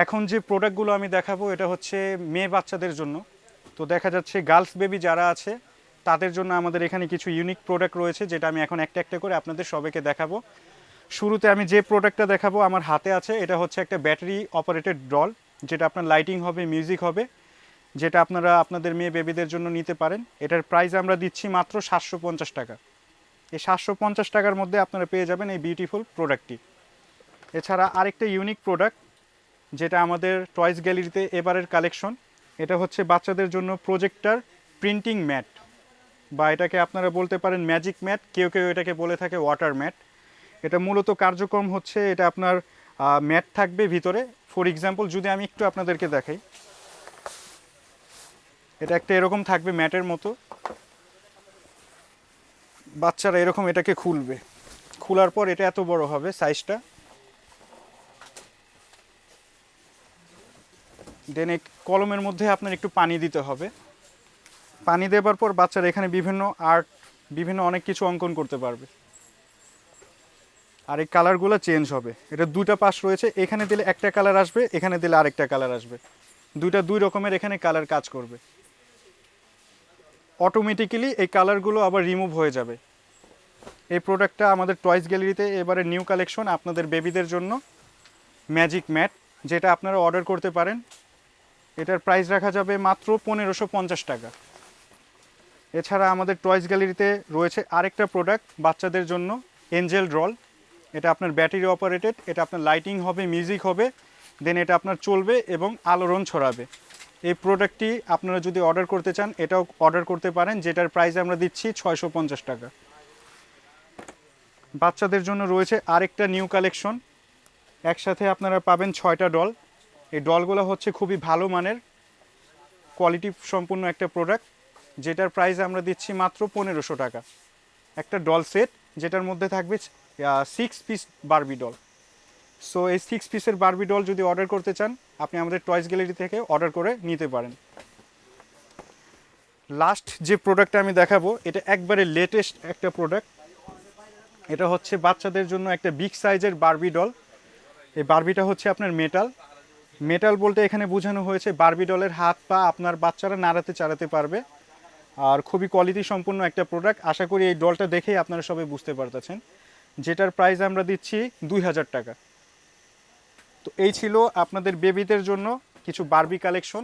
এখন যে প্রোডাক্টগুলো আমি দেখাবো এটা হচ্ছে মেয়ে বাচ্চাদের জন্য। তো দেখা যাচ্ছে গার্লস বেবি যারা আছে তাদের জন্য আমাদের এখানে কিছু ইউনিক প্রোডাক্ট রয়েছে, যেটা আমি এখন একটা একটা করে আপনাদের সবাইকে দেখাবো। শুরুতে আমি যে প্রোডাক্টটা দেখাবো আমার হাতে আছে, এটা হচ্ছে একটা ব্যাটারি অপারেটেড ডল, যেটা আপনার লাইটিং হবে, মিউজিক হবে, যেটা আপনারা আপনাদের মেয়ে বেবিদের জন্য নিতে পারেন। এটার প্রাইস আমরা দিচ্ছি মাত্র 750 টাকা। এই 750 টাকার মধ্যে আপনারা পেয়ে যাবেন এই বিউটিফুল প্রোডাক্টটি। এছাড়া আরেকটা ইউনিক প্রোডাক্ট যেটা আমাদের টয়েস গ্যালারিতে এবারের কালেকশন, এটা হচ্ছে বাচ্চাদের জন্য প্রজেক্টর প্রিন্টিং ম্যাট, বা এটাকে আপনারা বলতে পারেন ম্যাজিক ম্যাট, কেউ কেউ এটাকে বলে থাকে ওয়াটার ম্যাট। এটা মূলত কার্যক্রম হচ্ছে, এটা আপনার ম্যাট থাকবে ভিতরে। ফর এক্সাম্পল যদি আমি একটু আপনাদেরকে দেখাই, এটা একটা এরকম থাকবে ম্যাটের মতো। বাচ্চারা এরকম এটাকে খুলবে, খোলার পর এটা এত বড় হবে সাইজটা। দেন এই কলমের মধ্যে আপনার একটু পানি দিতে হবে। পানি দেওয়ার পর বাচ্চারা এখানে বিভিন্ন আর্ট, বিভিন্ন অনেক কিছু অঙ্কন করতে পারবে। আর এই কালারগুলো চেঞ্জ হবে। এটা দুইটা পাশ রয়েছে, এখানে দিলে একটা কালার আসবে, এখানে দিলে আরেকটা কালার আসবে। দুইটা দুই রকমের এখানে কালার কাজ করবে। অটোমেটিক্যালি এই কালারগুলো আবার রিমুভ হয়ে যাবে। এই প্রোডাক্টটা আমাদের টয়েস গ্যালারিতে এবারে নিউ কালেকশন আপনাদের বেবিদের জন্য, ম্যাজিক ম্যাট, যেটা আপনারা অর্ডার করতে পারেন। এটার প্রাইস রাখা যাবে মাত্র 1550 টাকা। এছাড়া আমাদের টয়েস গ্যালারিতে রয়েছে আরেকটা প্রোডাক্ট বাচ্চাদের জন্য, এঞ্জেল ড্রল। এটা আপনার ব্যাটারি অপারেটেড, এটা আপনার লাইটিং হবে, মিউজিক হবে, দেন এটা আপনার চলবে এবং আলোড়ন ছড়াবে। এই প্রোডাক্টটি আপনারা যদি অর্ডার করতে চান এটাও অর্ডার করতে পারেন, যেটার প্রাইস আমরা দিচ্ছি 650 টাকা। বাচ্চাদের জন্য রয়েছে আরেকটা নিউ কালেকশন, একসাথে আপনারা পাবেন 6টা ডল। এই ডলগুলো হচ্ছে খুবই ভালো মানের, কোয়ালিটি সম্পূর্ণ একটা প্রোডাক্ট, যেটার প্রাইস আমরা দিচ্ছি মাত্র 1500 টাকা। একটা ডল সেট, যেটার মধ্যে থাকবে 6 পিস বারবি ডল। সো এই 6 পিসের বারবি ডল যদি অর্ডার করতে চান আপনি আমাদের টয়েস গ্যালারি থেকে অর্ডার করে নিতে পারেন। লাস্ট যে প্রোডাক্টটা আমি দেখাবো এটা একবারে লেটেস্ট একটা প্রোডাক্ট। এটা হচ্ছে বাচ্চাদের জন্য একটা বিগ সাইজের বারবি ডল। এই বারবিটা হচ্ছে আপনার মেটাল। মেটাল বলতে এখানে বোঝানো হয়েছে বারবি ডলের হাত পা আপনার বাচ্চারা নাড়াতে চাড়াতে পারবে। আর খুবই কোয়ালিটি সম্পূর্ণ একটা প্রোডাক্ট। আশা করি এই ডলটা দেখেই আপনারা সবাই বুঝতে পারতেছেন, যেটার প্রাইস আমরা দিচ্ছি 2000 টাকা। তো এই ছিল আপনাদের বেবিদের জন্য কিছু বারবি কালেকশন।